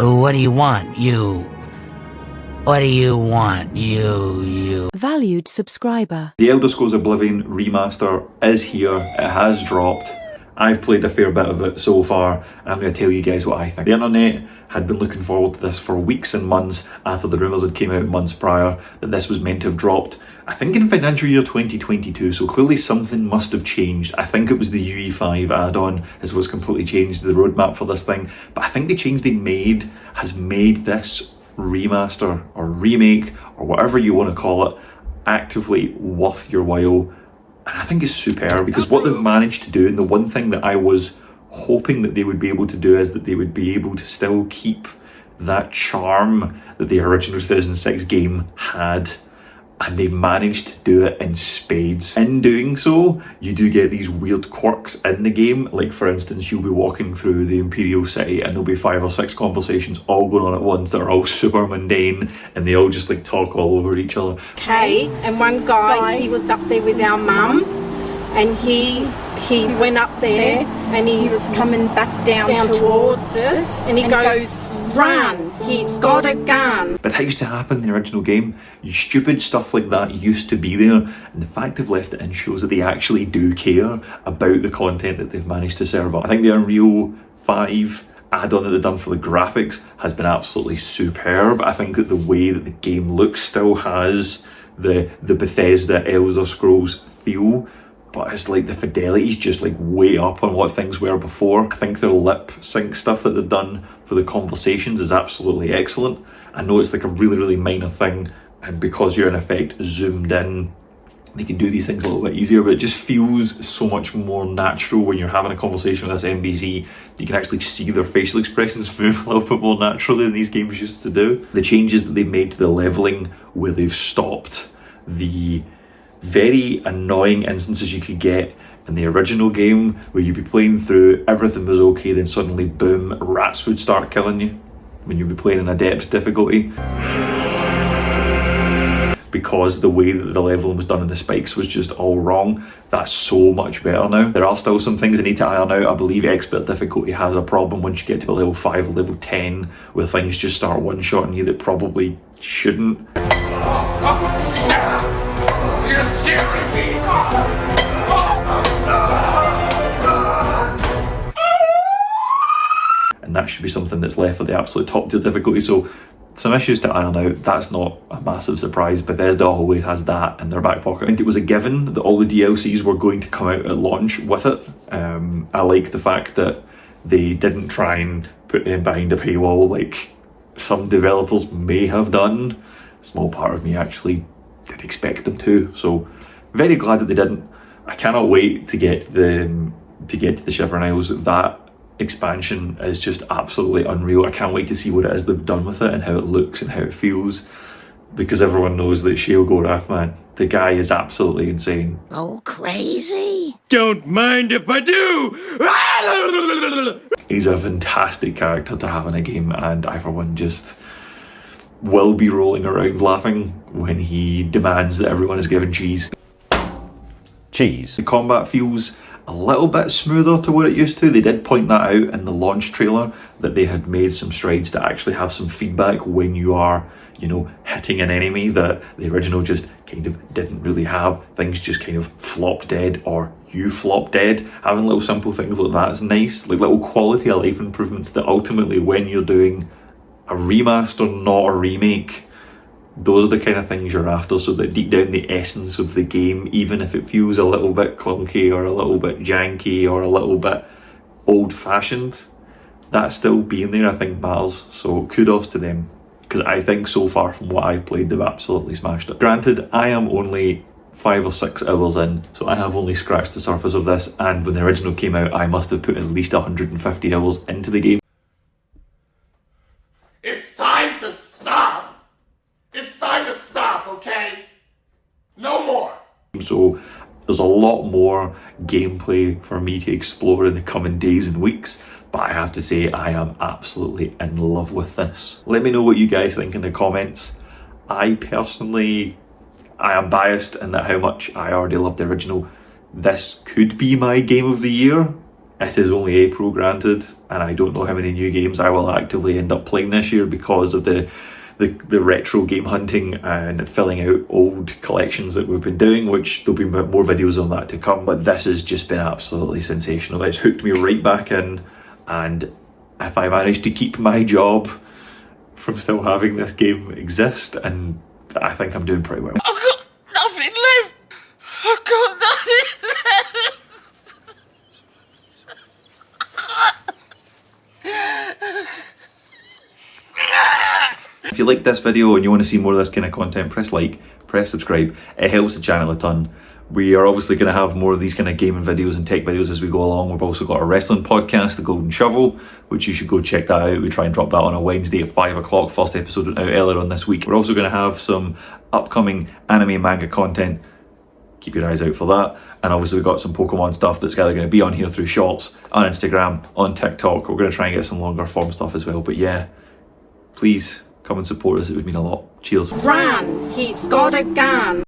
What do you want, you? What do you want, you? Valued subscriber. The Elder Scrolls Oblivion Remaster is here. It has dropped. I've played a fair bit of it so far, and I'm going to tell you guys what I think. The internet had been looking forward to this for weeks and months after the rumours had came out months prior that this was meant to have dropped, I think in financial year 2022, so clearly something must have changed. I think it was the UE5 add-on is what's completely changed the roadmap for this thing, but I think the change they made has made this remaster or remake or whatever you want to call it actively worth your while. And I think it's superb because what they've managed to do, and the one thing that I was hoping that they would be able to do is that they would be able to still keep that charm that the original 2006 game had, and they managed to do it in spades. In doing so, you do get these weird quirks in the game, like for instance you'll be walking through the Imperial City and there'll be 5 or 6 conversations all going on at once that are all super mundane and they all just like talk all over each other. Okay, and one guy, he was up there with our mum, and he went up there and he was coming back down towards us, and he goes, "Run, he's got a gun." But that used to happen in the original game. Stupid stuff like that used to be there, and the fact they've left it in shows that they actually do care about the content that they've managed to serve up. I think the Unreal 5 add-on that they've done for the graphics has been absolutely superb. I think that the way that the game looks still has the Bethesda Elder Scrolls feel, but it's like the fidelity's just like way up on what things were before. I think the lip sync stuff that they've done for the conversations is absolutely excellent. I know it's like a really minor thing, and because you're in effect zoomed in, they can do these things a little bit easier, but it just feels so much more natural when you're having a conversation with this NPC. You can actually see their facial expressions move a little bit more naturally than these games used to do. The changes that they've made to the leveling, where they've stopped the very annoying instances you could get in the original game where you'd be playing through, everything was okay, then suddenly boom, rats would start killing you when you'd be playing in adept difficulty, because the way that the leveling was done and the spikes was just all wrong. That's so much better now. There are still some things I need to iron out. I believe expert difficulty has a problem once you get to level 5 or level 10 where things just start one-shotting you that probably shouldn't. You're scaring me! And that should be something that's left at the absolute top tier difficulty. So some issues to iron out. That's not a massive surprise. Bethesda always has that in their back pocket. I think it was a given that all the DLCs were going to come out at launch with it. I like the fact that they didn't try and put them behind a paywall like some developers may have done. A small part of me actually did expect them to, so very glad that they didn't. I cannot wait to get to the Shivering Isles. That expansion is just absolutely unreal. I can't wait to see what it is they've done with it and how it looks and how it feels, because everyone knows that Shale Gorath, man, the guy is absolutely insane. Oh, crazy? Don't mind if I do! He's a fantastic character to have in a game, and I for one just will be rolling around laughing when he demands that everyone is given cheese. Cheese. The combat feels a little bit smoother to what it used to. They did point that out in the launch trailer, that they had made some strides to actually have some feedback when you are, you know, hitting an enemy that the original just kind of didn't really have. Things just kind of flop dead or you flop dead. Having little simple things like that is nice, like little quality of life improvements that ultimately when you're doing a remaster, not a remake, those are the kind of things you're after, so that deep down the essence of the game, even if it feels a little bit clunky or a little bit janky or a little bit old-fashioned, that still being there I think matters. So kudos to them, because I think so far from what I've played they've absolutely smashed it. Granted, I am only 5 or 6 hours in, so I have only scratched the surface of this, and when the original came out I must have put at least 150 hours into the game. It's time to stop! It's time to stop, okay? No more! So there's a lot more gameplay for me to explore in the coming days and weeks, but I have to say I am absolutely in love with this. Let me know what you guys think in the comments. I personally, I am biased in that how much I already loved the original. This could be my game of the year, It is only April, granted, and I don't know how many new games I will actively end up playing this year because of the retro game hunting and filling out old collections that we've been doing, which there'll be more videos on that to come. But this has just been absolutely sensational. It's hooked me right back in, and if I manage to keep my job from still having this game exist, and I think I'm doing pretty well. I've got nothing left. I've got nothing left. If you like this video and you want to see more of this kind of content, press like, press subscribe. It helps the channel a ton. We are obviously going to have more of these kind of gaming videos and tech videos as we go along. We've also got a wrestling podcast, The Golden Shovel, which you should go check that out. We try and drop that on a Wednesday at 5 o'clock. First episode went out earlier on this week. We're also going to have some upcoming anime and manga content. Keep your eyes out for that. And obviously we've got some Pokemon stuff that's either going to be on here through Shorts, on Instagram, on TikTok. We're going to try and get some longer form stuff as well. But yeah, please come and support us. It would mean a lot. Cheers. Run! He's got a gun!